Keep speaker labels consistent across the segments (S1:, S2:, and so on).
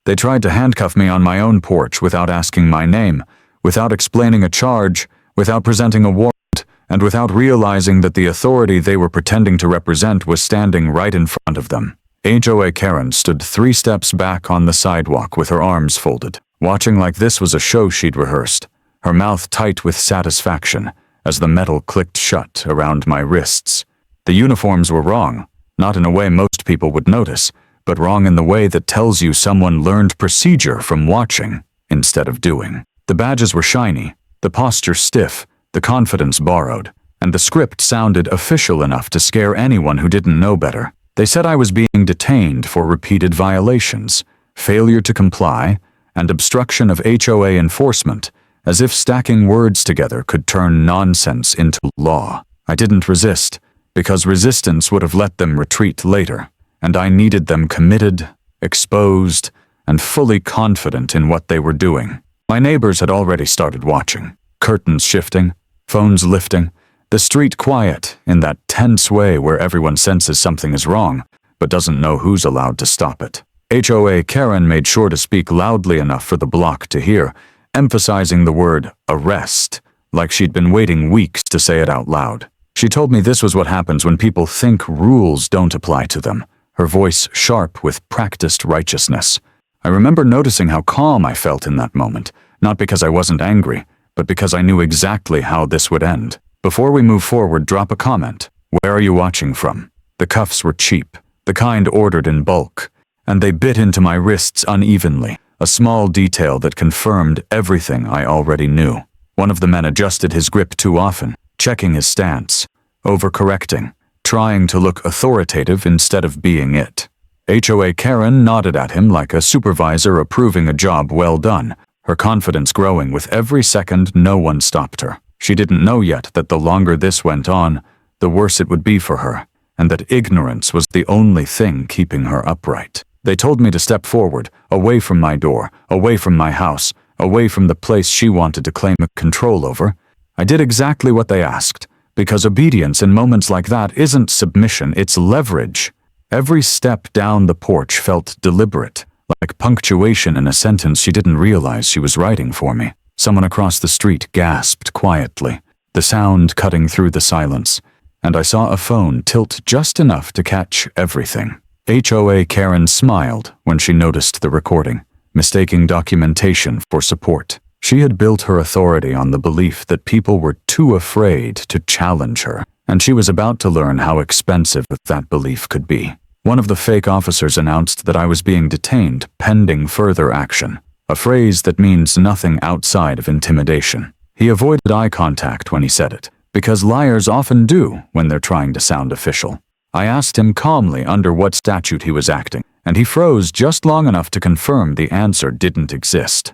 S1: They tried to handcuff me on my own porch without asking my name, without explaining a charge, without presenting a warrant, and without realizing that the authority they were pretending to represent was standing right in front of them. HOA Karen stood 3 steps back on the sidewalk with her arms folded, watching like this was a show she'd rehearsed, her mouth tight with satisfaction as the metal clicked shut around my wrists. The uniforms were wrong, not in a way most people would notice, but wrong in the way that tells you someone learned procedure from watching instead of doing. The badges were shiny, the posture stiff, the confidence borrowed, and the script sounded official enough to scare anyone who didn't know better. They said I was being detained for repeated violations, failure to comply, and obstruction of HOA enforcement, as if stacking words together could turn nonsense into law. I didn't resist, because resistance would have let them retreat later, and I needed them committed, exposed, and fully confident in what they were doing. My neighbors had already started watching, curtains shifting, phones lifting, the street quiet in that tense way where everyone senses something is wrong, but doesn't know who's allowed to stop it. HOA Karen made sure to speak loudly enough for the block to hear, emphasizing the word arrest, like she'd been waiting weeks to say it out loud. She told me this was what happens when people think rules don't apply to them, her voice sharp with practiced righteousness. I remember noticing how calm I felt in that moment, not because I wasn't angry, but because I knew exactly how this would end. Before we move forward, drop a comment. Where are you watching from? The cuffs were cheap, the kind ordered in bulk, and they bit into my wrists unevenly, a small detail that confirmed everything I already knew. One of the men adjusted his grip too often, checking his stance, overcorrecting, trying to look authoritative instead of being it. HOA Karen nodded at him like a supervisor approving a job well done, her confidence growing with every second no one stopped her. She didn't know yet that the longer this went on, the worse it would be for her, and that ignorance was the only thing keeping her upright. They told me to step forward, away from my door, away from my house, away from the place she wanted to claim control over. I did exactly what they asked, because obedience in moments like that isn't submission, it's leverage. Every step down the porch felt deliberate, like punctuation in a sentence she didn't realize she was writing for me. Someone across the street gasped quietly, the sound cutting through the silence, and I saw a phone tilt just enough to catch everything. HOA Karen smiled when she noticed the recording, mistaking documentation for support. She had built her authority on the belief that people were too afraid to challenge her, and she was about to learn how expensive that belief could be. One of the fake officers announced that I was being detained pending further action, a phrase that means nothing outside of intimidation. He avoided eye contact when he said it, because liars often do when they're trying to sound official. I asked him calmly under what statute he was acting, and he froze just long enough to confirm the answer didn't exist.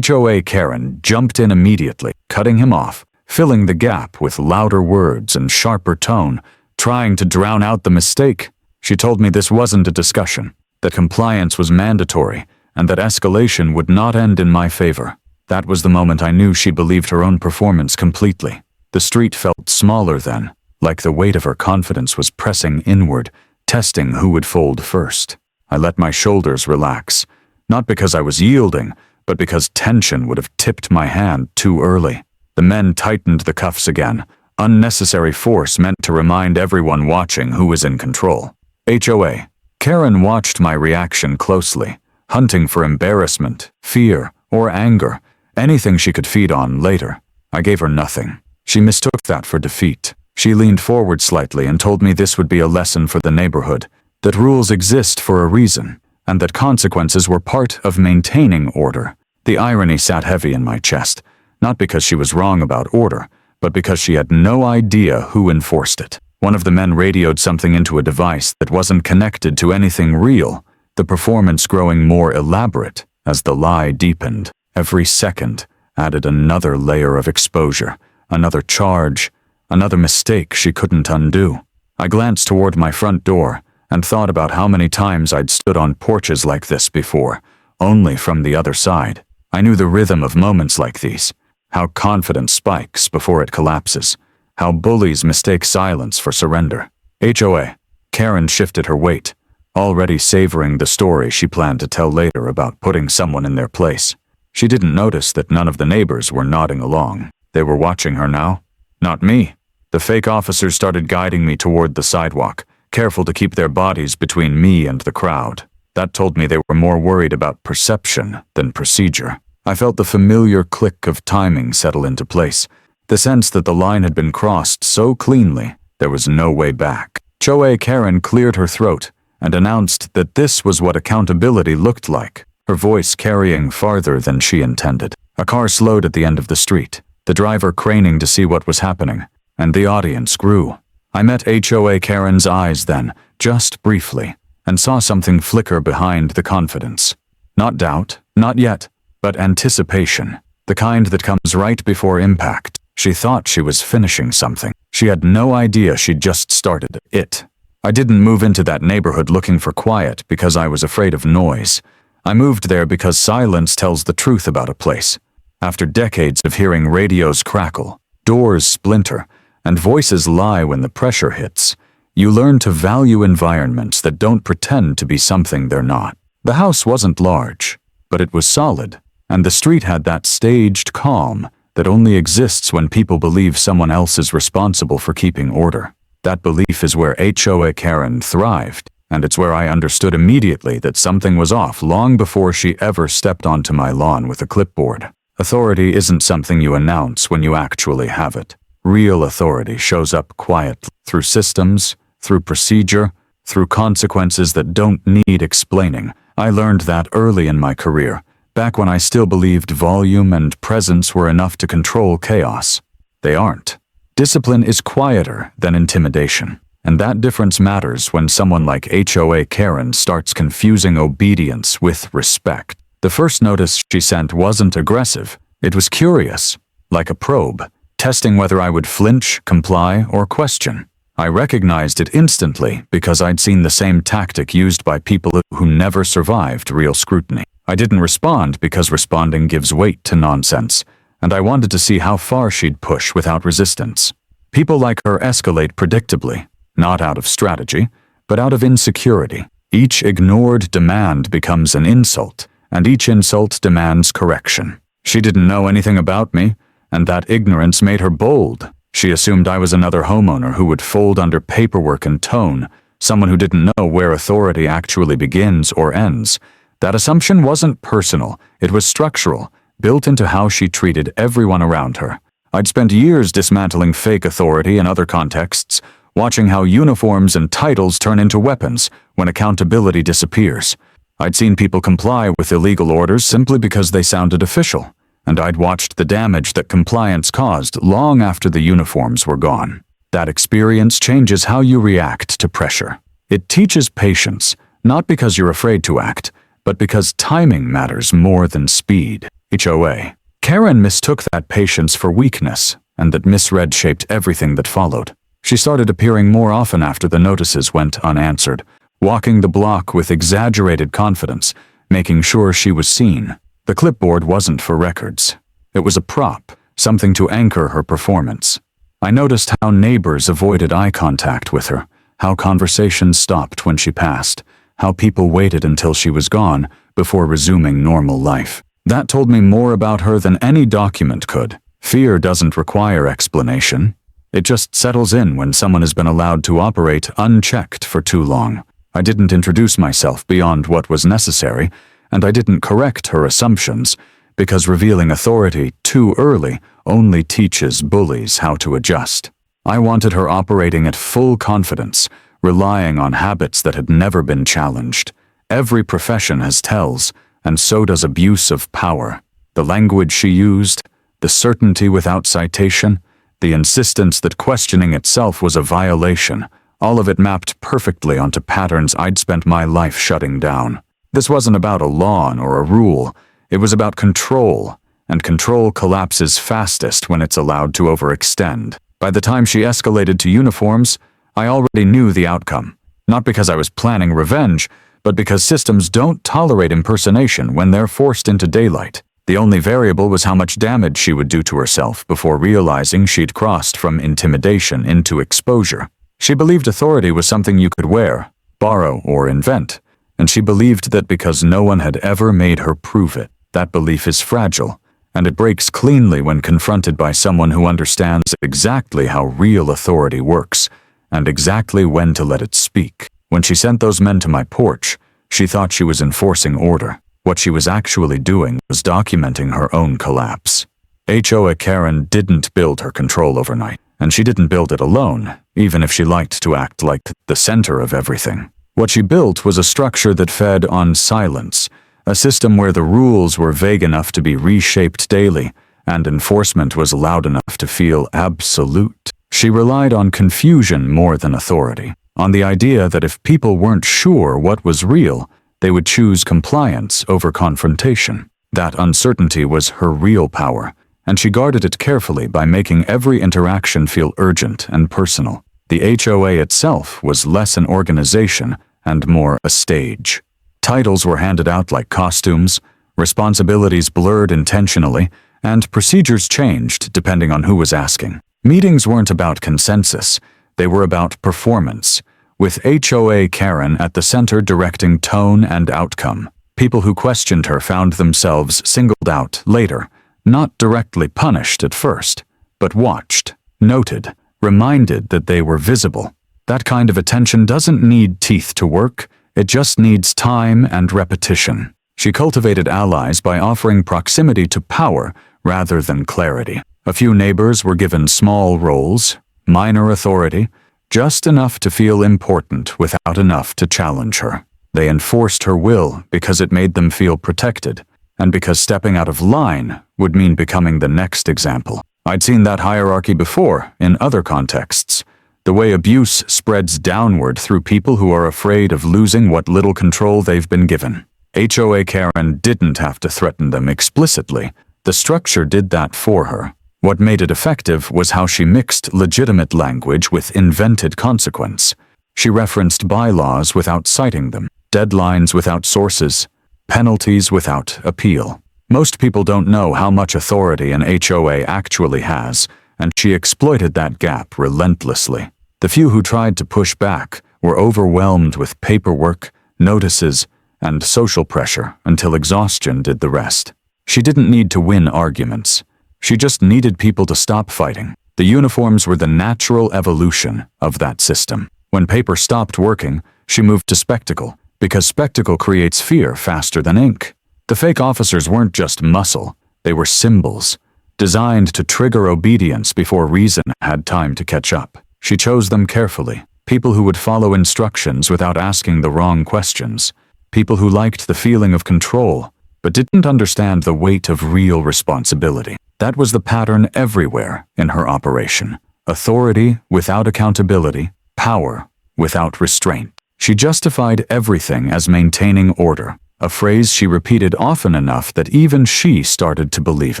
S1: HOA Karen jumped in immediately, cutting him off, filling the gap with louder words and sharper tone, trying to drown out the mistake. She told me this wasn't a discussion, that compliance was mandatory, and that escalation would not end in my favor. That was the moment I knew she believed her own performance completely. The street felt smaller then, like the weight of her confidence was pressing inward, testing who would fold first. I let my shoulders relax, not because I was yielding, but because tension would have tipped my hand too early. The men tightened the cuffs again, unnecessary force meant to remind everyone watching who was in control. HOA Karen watched my reaction closely, hunting for embarrassment, fear, or anger, anything she could feed on later. I gave her nothing. She mistook that for defeat. She leaned forward slightly and told me this would be a lesson for the neighborhood, that rules exist for a reason, and that consequences were part of maintaining order. The irony sat heavy in my chest, not because she was wrong about order, but because she had no idea who enforced it. One of the men radioed something into a device that wasn't connected to anything real, the performance growing more elaborate as the lie deepened. Every second added another layer of exposure, another charge, another mistake she couldn't undo. I glanced toward my front door and thought about how many times I'd stood on porches like this before, only from the other side. I knew the rhythm of moments like these, how confidence spikes before it collapses, how bullies mistake silence for surrender. HOA Karen shifted her weight, already savoring the story she planned to tell later about putting someone in their place. She didn't notice that none of the neighbors were nodding along. They were watching her now. Not me. The fake officers started guiding me toward the sidewalk, careful to keep their bodies between me and the crowd. That told me they were more worried about perception than procedure. I felt the familiar click of timing settle into place, the sense that the line had been crossed so cleanly there was no way back. HOA Karen cleared her throat and announced that this was what accountability looked like, her voice carrying farther than she intended. A car slowed at the end of the street, the driver craning to see what was happening, and the audience grew. I met HOA Karen's eyes then, just briefly, and saw something flicker behind the confidence. Not doubt, not yet, but anticipation, the kind that comes right before impact. She thought she was finishing something. She had no idea she'd just started it. I didn't move into that neighborhood looking for quiet because I was afraid of noise. I moved there because silence tells the truth about a place. After decades of hearing radios crackle, doors splinter, and voices lie when the pressure hits, you learn to value environments that don't pretend to be something they're not. The house wasn't large, but it was solid, and the street had that staged calm that only exists when people believe someone else is responsible for keeping order. That belief is where HOA Karen thrived, and it's where I understood immediately that something was off long before she ever stepped onto my lawn with a clipboard. Authority isn't something you announce when you actually have it. Real authority shows up quietly, through systems, through procedure, through consequences that don't need explaining. I learned that early in my career, back when I still believed volume and presence were enough to control chaos. They aren't. Discipline is quieter than intimidation, and that difference matters when someone like HOA Karen starts confusing obedience with respect. The first notice she sent wasn't aggressive, it was curious, like a probe, testing whether I would flinch, comply, or question. I recognized it instantly because I'd seen the same tactic used by people who never survived real scrutiny. I didn't respond because responding gives weight to nonsense, and I wanted to see how far she'd push without resistance. People like her escalate predictably, not out of strategy, but out of insecurity. Each ignored demand becomes an insult, and each insult demands correction. She didn't know anything about me, and that ignorance made her bold. She assumed I was another homeowner who would fold under paperwork and tone, someone who didn't know where authority actually begins or ends. That assumption wasn't personal, it was structural, built into how she treated everyone around her. I'd spent years dismantling fake authority in other contexts, watching how uniforms and titles turn into weapons when accountability disappears. I'd seen people comply with illegal orders simply because they sounded official, and I'd watched the damage that compliance caused long after the uniforms were gone. That experience changes how you react to pressure. It teaches patience, not because you're afraid to act, but because timing matters more than speed. HOA Karen mistook that patience for weakness, and that misread shaped everything that followed. She started appearing more often after the notices went unanswered, walking the block with exaggerated confidence, making sure she was seen. The clipboard wasn't for records. It was a prop, something to anchor her performance. I noticed how neighbors avoided eye contact with her, how conversations stopped when she passed, how people waited until she was gone before resuming normal life. That told me more about her than any document could. Fear doesn't require explanation. It just settles in when someone has been allowed to operate unchecked for too long. I didn't introduce myself beyond what was necessary, and I didn't correct her assumptions, because revealing authority too early only teaches bullies how to adjust. I wanted her operating at full confidence, relying on habits that had never been challenged. Every profession has tells, and so does abuse of power. The language she used, the certainty without citation, the insistence that questioning itself was a violation, all of it mapped perfectly onto patterns I'd spent my life shutting down. This wasn't about a law or a rule, it was about control, and control collapses fastest when it's allowed to overextend. By the time she escalated to uniforms, I already knew the outcome, not because I was planning revenge, but because systems don't tolerate impersonation when they're forced into daylight. The only variable was how much damage she would do to herself before realizing she'd crossed from intimidation into exposure. She believed authority was something you could wear, borrow, or invent, and she believed that because no one had ever made her prove it. That belief is fragile, and it breaks cleanly when confronted by someone who understands exactly how real authority works, and exactly when to let it speak. When she sent those men to my porch, she thought she was enforcing order. What she was actually doing was documenting her own collapse. HOA Karen didn't build her control overnight, and she didn't build it alone, even if she liked to act like the center of everything. What she built was a structure that fed on silence, a system where the rules were vague enough to be reshaped daily, and enforcement was loud enough to feel absolute. She relied on confusion more than authority, on the idea that if people weren't sure what was real, they would choose compliance over confrontation. That uncertainty was her real power, and she guarded it carefully by making every interaction feel urgent and personal. The HOA itself was less an organization and more a stage. Titles were handed out like costumes, responsibilities blurred intentionally, and procedures changed depending on who was asking. Meetings weren't about consensus, they were about performance, with HOA Karen at the center directing tone and outcome. People who questioned her found themselves singled out later, not directly punished at first, but watched, noted, reminded that they were visible. That kind of attention doesn't need teeth to work, it just needs time and repetition. She cultivated allies by offering proximity to power rather than clarity. A few neighbors were given small roles, minor authority, just enough to feel important without enough to challenge her. They enforced her will because it made them feel protected, and because stepping out of line would mean becoming the next example. I'd seen that hierarchy before, in other contexts. The way abuse spreads downward through people who are afraid of losing what little control they've been given. HOA Karen didn't have to threaten them explicitly. The structure did that for her. What made it effective was how she mixed legitimate language with invented consequence. She referenced bylaws without citing them, deadlines without sources, penalties without appeal. Most people don't know how much authority an HOA actually has, and she exploited that gap relentlessly. The few who tried to push back were overwhelmed with paperwork, notices, and social pressure until exhaustion did the rest. She didn't need to win arguments. She just needed people to stop fighting. The uniforms were the natural evolution of that system. When paper stopped working, she moved to spectacle, because spectacle creates fear faster than ink. The fake officers weren't just muscle, they were symbols, designed to trigger obedience before reason had time to catch up. She chose them carefully, people who would follow instructions without asking the wrong questions, people who liked the feeling of control, but didn't understand the weight of real responsibility. That was the pattern everywhere in her operation. Authority without accountability, power without restraint. She justified everything as maintaining order, a phrase she repeated often enough that even she started to believe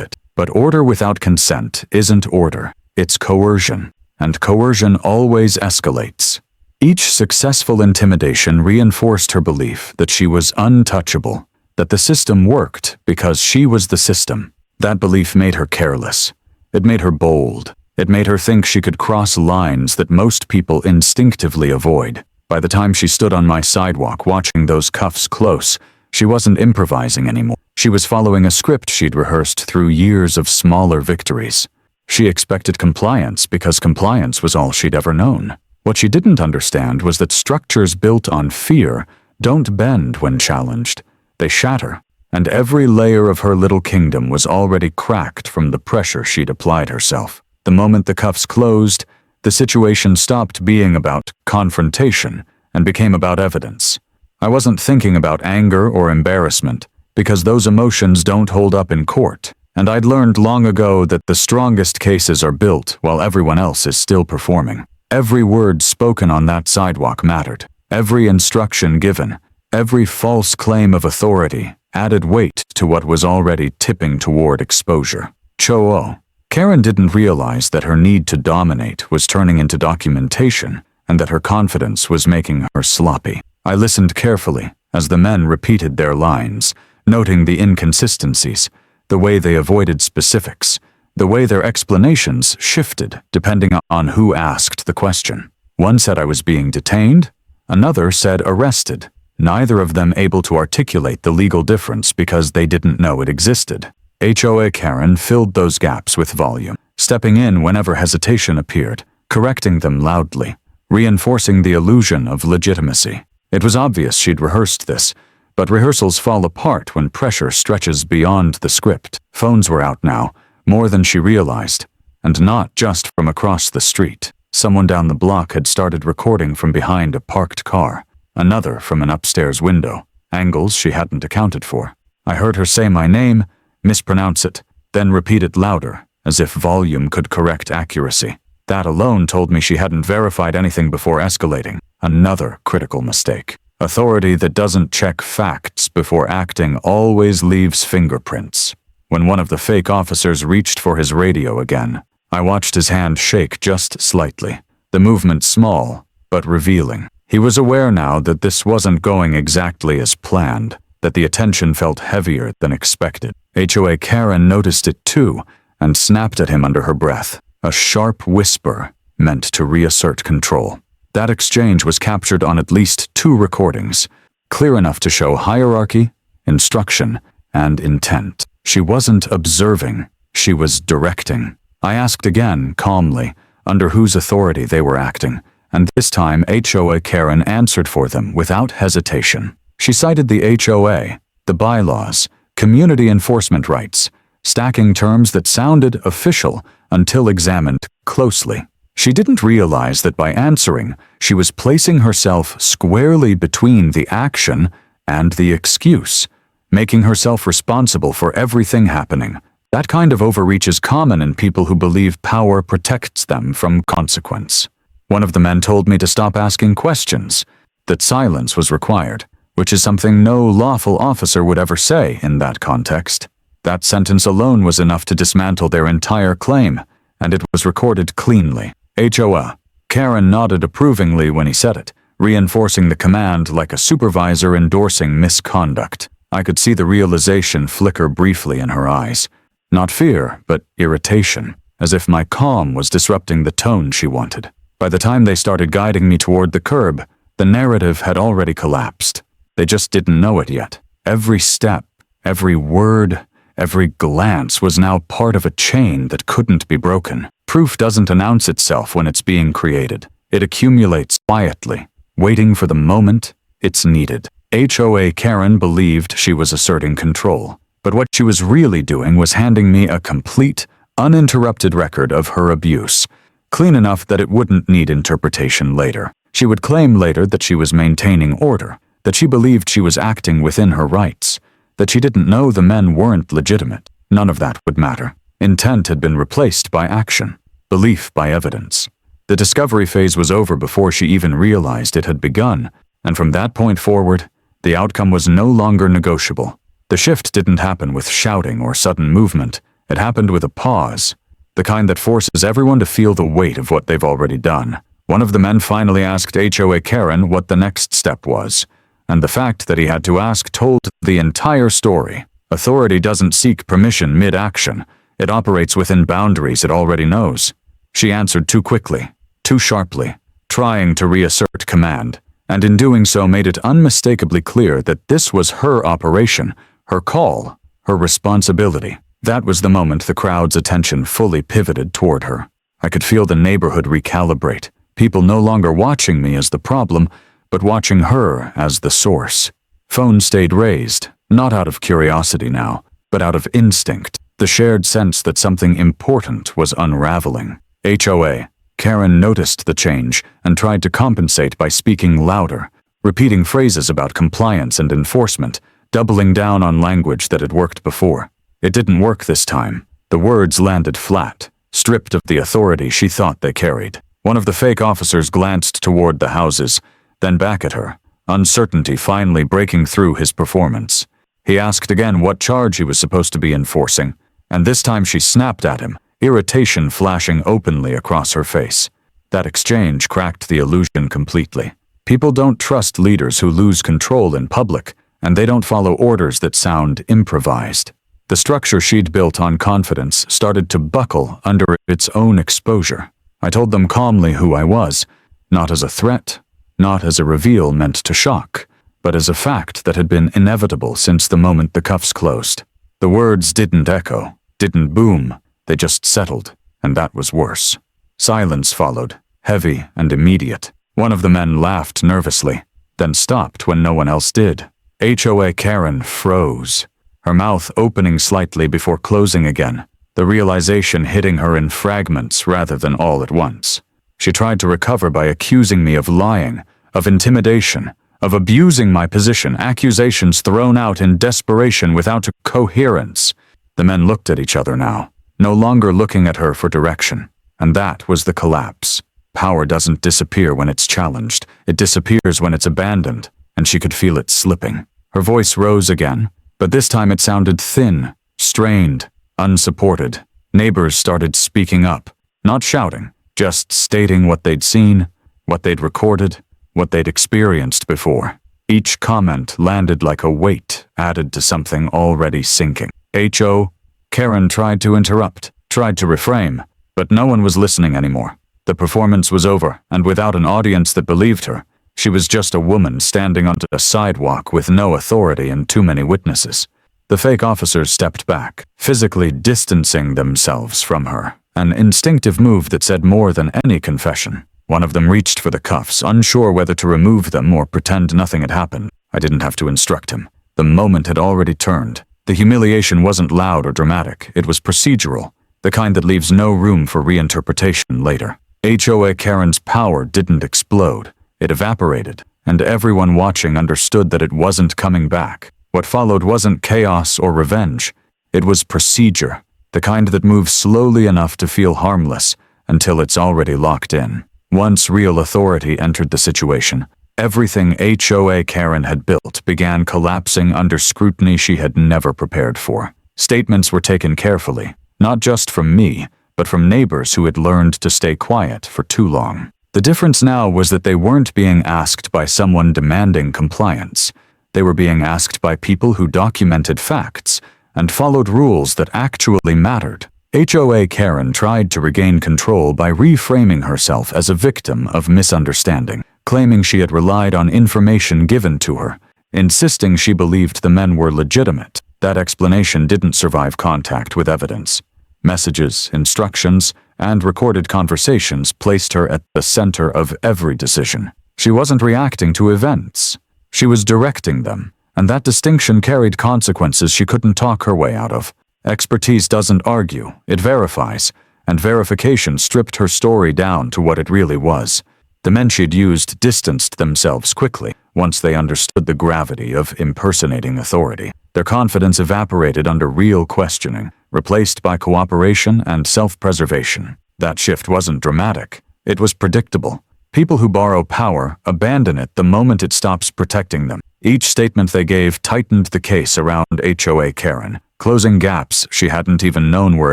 S1: it. But order without consent isn't order, it's coercion, and coercion always escalates. Each successful intimidation reinforced her belief that she was untouchable, that the system worked because she was the system. That belief made her careless. It made her bold. It made her think she could cross lines that most people instinctively avoid. By the time she stood on my sidewalk watching those cuffs close, she wasn't improvising anymore. She was following a script she'd rehearsed through years of smaller victories. She expected compliance because compliance was all she'd ever known. What she didn't understand was that structures built on fear don't bend when challenged. They shatter. And every layer of her little kingdom was already cracked from the pressure she'd applied herself. The moment the cuffs closed, the situation stopped being about confrontation and became about evidence. I wasn't thinking about anger or embarrassment, because those emotions don't hold up in court, and I'd learned long ago that the strongest cases are built while everyone else is still performing. Every word spoken on that sidewalk mattered. Every instruction given, every false claim of authority added weight to what was already tipping toward exposure. HOA Karen didn't realize that her need to dominate was turning into documentation, and that her confidence was making her sloppy. I listened carefully as the men repeated their lines, noting the inconsistencies, the way they avoided specifics, the way their explanations shifted depending on who asked the question. One said I was being detained, Another said arrested, neither of them able to articulate the legal difference because they didn't know it existed. HOA Karen filled those gaps with volume, stepping in whenever hesitation appeared, correcting them loudly, reinforcing the illusion of legitimacy. It was obvious she'd rehearsed this, but rehearsals fall apart when pressure stretches beyond the script. Phones were out now, more than she realized, and not just from across the street. Someone down the block had started recording from behind a parked car, another from an upstairs window, angles she hadn't accounted for. I heard her say my name, mispronounce it, then repeat it louder, as if volume could correct accuracy. That alone told me she hadn't verified anything before escalating. Another critical mistake. Authority that doesn't check facts before acting always leaves fingerprints. When one of the fake officers reached for his radio again, I watched his hand shake just slightly, the movement small, but revealing. He was aware now that this wasn't going exactly as planned, that the attention felt heavier than expected. HOA Karen noticed it too, and snapped at him under her breath, a sharp whisper meant to reassert control. That exchange was captured on at least 2 recordings, clear enough to show hierarchy, instruction, and intent. She wasn't observing, she was directing. I asked again, calmly, under whose authority they were acting, and this time HOA Karen answered for them without hesitation. She cited the HOA, the bylaws, community enforcement rights, stacking terms that sounded official until examined closely. She didn't realize that by answering, she was placing herself squarely between the action and the excuse, making herself responsible for everything happening. That kind of overreach is common in people who believe power protects them from consequence. One of the men told me to stop asking questions, that silence was required, which is something no lawful officer would ever say in that context. That sentence alone was enough to dismantle their entire claim, and it was recorded cleanly. HOA. Karen nodded approvingly when he said it, reinforcing the command like a supervisor endorsing misconduct. I could see the realization flicker briefly in her eyes. Not fear, but irritation, as if my calm was disrupting the tone she wanted. By the time they started guiding me toward the curb, the narrative had already collapsed. They just didn't know it yet. Every step, every word, every glance was now part of a chain that couldn't be broken. Proof doesn't announce itself when it's being created. It accumulates quietly, waiting for the moment it's needed. HOA Karen believed she was asserting control, but what she was really doing was handing me a complete, uninterrupted record of her abuse, clean enough that it wouldn't need interpretation later. She would claim later that she was maintaining order, that she believed she was acting within her rights, that she didn't know the men weren't legitimate. None of that would matter. Intent had been replaced by action, belief by evidence. The discovery phase was over before she even realized it had begun, and from that point forward, the outcome was no longer negotiable. The shift didn't happen with shouting or sudden movement. It happened with a pause, the kind that forces everyone to feel the weight of what they've already done. One of the men finally asked HOA Karen what the next step was, and the fact that he had to ask told the entire story. Authority doesn't seek permission mid-action. It operates within boundaries it already knows. She answered too quickly, too sharply, trying to reassert command, and in doing so made it unmistakably clear that this was her operation, her call, her responsibility. That was the moment the crowd's attention fully pivoted toward her. I could feel the neighborhood recalibrate, people no longer watching me as the problem, but watching her as the source. Phone stayed raised, not out of curiosity now, but out of instinct, the shared sense that something important was unraveling. HOA. Karen noticed the change and tried to compensate by speaking louder, repeating phrases about compliance and enforcement, doubling down on language that had worked before. It didn't work this time. The words landed flat, stripped of the authority she thought they carried. One of the fake officers glanced toward the houses, then back at her, uncertainty finally breaking through his performance. He asked again what charge he was supposed to be enforcing, and this time she snapped at him, irritation flashing openly across her face. That exchange cracked the illusion completely. People don't trust leaders who lose control in public, and they don't follow orders that sound improvised. The structure she'd built on confidence started to buckle under its own exposure. I told them calmly who I was, not as a threat, not as a reveal meant to shock, but as a fact that had been inevitable since the moment the cuffs closed. The words didn't echo, didn't boom, they just settled, and that was worse. Silence followed, heavy and immediate. One of the men laughed nervously, then stopped when no one else did. HOA Karen froze, her mouth opening slightly before closing again, the realization hitting her in fragments rather than all at once. She tried to recover by accusing me of lying, of intimidation, of abusing my position, accusations thrown out in desperation without coherence. The men looked at each other now, no longer looking at her for direction. And that was the collapse. Power doesn't disappear when it's challenged. It disappears when it's abandoned, and she could feel it slipping. Her voice rose again, but this time it sounded thin, strained, unsupported. Neighbors started speaking up, not shouting, just stating what they'd seen, what they'd recorded, what they'd experienced before. Each comment landed like a weight added to something already sinking. HO. Karen tried to interrupt, tried to reframe, but no one was listening anymore. The performance was over, and without an audience that believed her, she was just a woman standing on a sidewalk with no authority and too many witnesses. The fake officers stepped back, physically distancing themselves from her, an instinctive move that said more than any confession. One of them reached for the cuffs, unsure whether to remove them or pretend nothing had happened. I didn't have to instruct him. The moment had already turned. The humiliation wasn't loud or dramatic, it was procedural, the kind that leaves no room for reinterpretation later. HOA Karen's power didn't explode, it evaporated, and everyone watching understood that it wasn't coming back. What followed wasn't chaos or revenge, it was procedure, the kind that moves slowly enough to feel harmless until it's already locked in. Once real authority entered the situation, everything HOA Karen had built began collapsing under scrutiny she had never prepared for. Statements were taken carefully, not just from me, but from neighbors who had learned to stay quiet for too long. The difference now was that they weren't being asked by someone demanding compliance. They were being asked by people who documented facts and followed rules that actually mattered. HOA Karen tried to regain control by reframing herself as a victim of misunderstanding, claiming she had relied on information given to her, insisting she believed the men were legitimate. That explanation didn't survive contact with evidence. Messages, instructions, and recorded conversations placed her at the center of every decision. She wasn't reacting to events. She was directing them, and that distinction carried consequences she couldn't talk her way out of. Expertise doesn't argue, it verifies, and verification stripped her story down to what it really was. The men she'd used distanced themselves quickly once they understood the gravity of impersonating authority. Their confidence evaporated under real questioning, replaced by cooperation and self-preservation. That shift wasn't dramatic, it was predictable. People who borrow power abandon it the moment it stops protecting them. Each statement they gave tightened the case around HOA Karen, closing gaps she hadn't even known were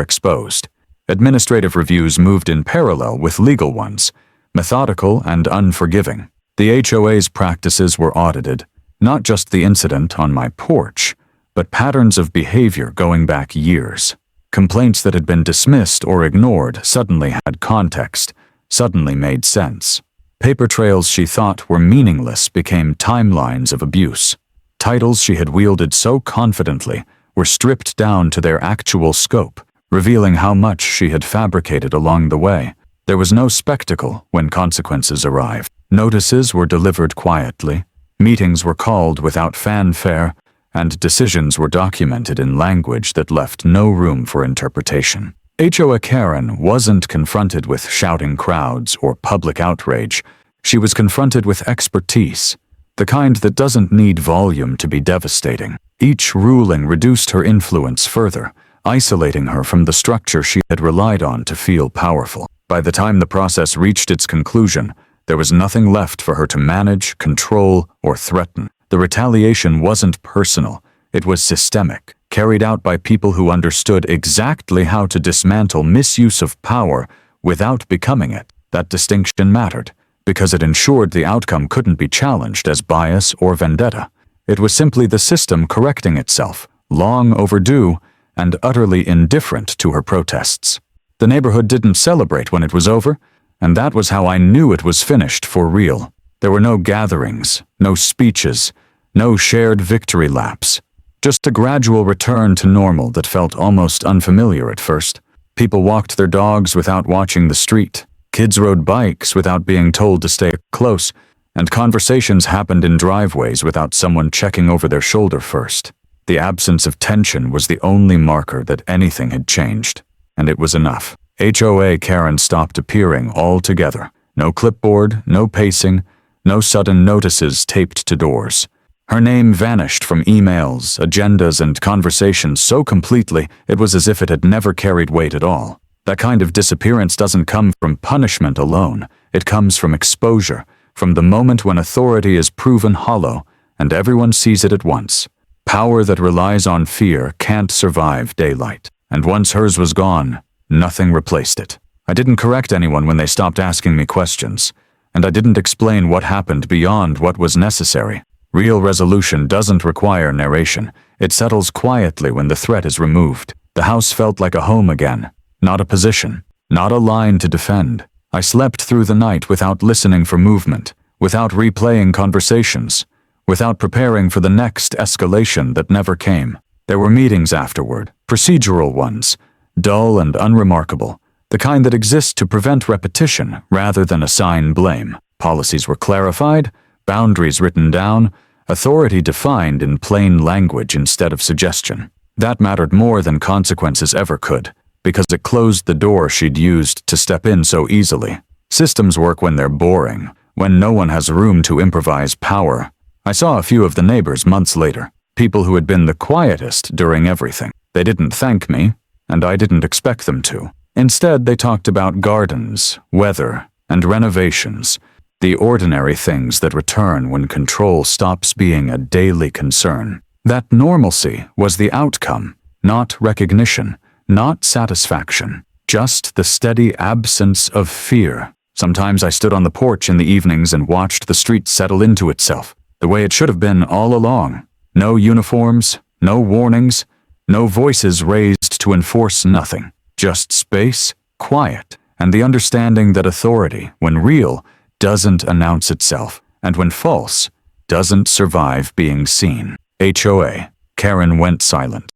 S1: exposed. Administrative reviews moved in parallel with legal ones, methodical and unforgiving. The HOA's practices were audited, not just the incident on my porch, but patterns of behavior going back years. Complaints that had been dismissed or ignored suddenly had context, suddenly made sense. Paper trails she thought were meaningless became timelines of abuse. Titles she had wielded so confidently were stripped down to their actual scope, revealing how much she had fabricated along the way. There was no spectacle when consequences arrived. Notices were delivered quietly, meetings were called without fanfare, and decisions were documented in language that left no room for interpretation. HOA Karen wasn't confronted with shouting crowds or public outrage. She was confronted with expertise, the kind that doesn't need volume to be devastating. Each ruling reduced her influence further, isolating her from the structure she had relied on to feel powerful. By the time the process reached its conclusion, there was nothing left for her to manage, control, or threaten. The retaliation wasn't personal, it was systemic, carried out by people who understood exactly how to dismantle misuse of power without becoming it. That distinction mattered, because it ensured the outcome couldn't be challenged as bias or vendetta. It was simply the system correcting itself, long overdue and utterly indifferent to her protests. The neighborhood didn't celebrate when it was over, and that was how I knew it was finished for real. There were no gatherings, no speeches, no shared victory laps. Just a gradual return to normal that felt almost unfamiliar at first. People walked their dogs without watching the street. Kids rode bikes without being told to stay close, and conversations happened in driveways without someone checking over their shoulder first. The absence of tension was the only marker that anything had changed, and it was enough. HOA Karen stopped appearing altogether. No clipboard, no pacing, no sudden notices taped to doors. Her name vanished from emails, agendas, and conversations so completely it was as if it had never carried weight at all. That kind of disappearance doesn't come from punishment alone. It comes from exposure, from the moment when authority is proven hollow and everyone sees it at once. Power that relies on fear can't survive daylight, and once hers was gone, nothing replaced it. I didn't correct anyone when they stopped asking me questions, and I didn't explain what happened beyond what was necessary. Real resolution doesn't require narration. It settles quietly when the threat is removed. The house felt like a home again, not a position, not a line to defend. I slept through the night without listening for movement, without replaying conversations, without preparing for the next escalation that never came. There were meetings afterward, procedural ones, dull and unremarkable, the kind that exist to prevent repetition rather than assign blame. Policies were clarified, boundaries written down, authority defined in plain language instead of suggestion. That mattered more than consequences ever could, because it closed the door she'd used to step in so easily. Systems work when they're boring, when no one has room to improvise power. I saw a few of the neighbors months later, people who had been the quietest during everything. They didn't thank me, and I didn't expect them to. Instead, they talked about gardens, weather, and renovations, the ordinary things that return when control stops being a daily concern. That normalcy was the outcome, not recognition, not satisfaction, just the steady absence of fear. Sometimes I stood on the porch in the evenings and watched the street settle into itself, the way it should have been all along. No uniforms, no warnings, no voices raised to enforce nothing. Just space, quiet, and the understanding that authority, when real, doesn't announce itself, and when false, doesn't survive being seen. HOA. Karen went silent.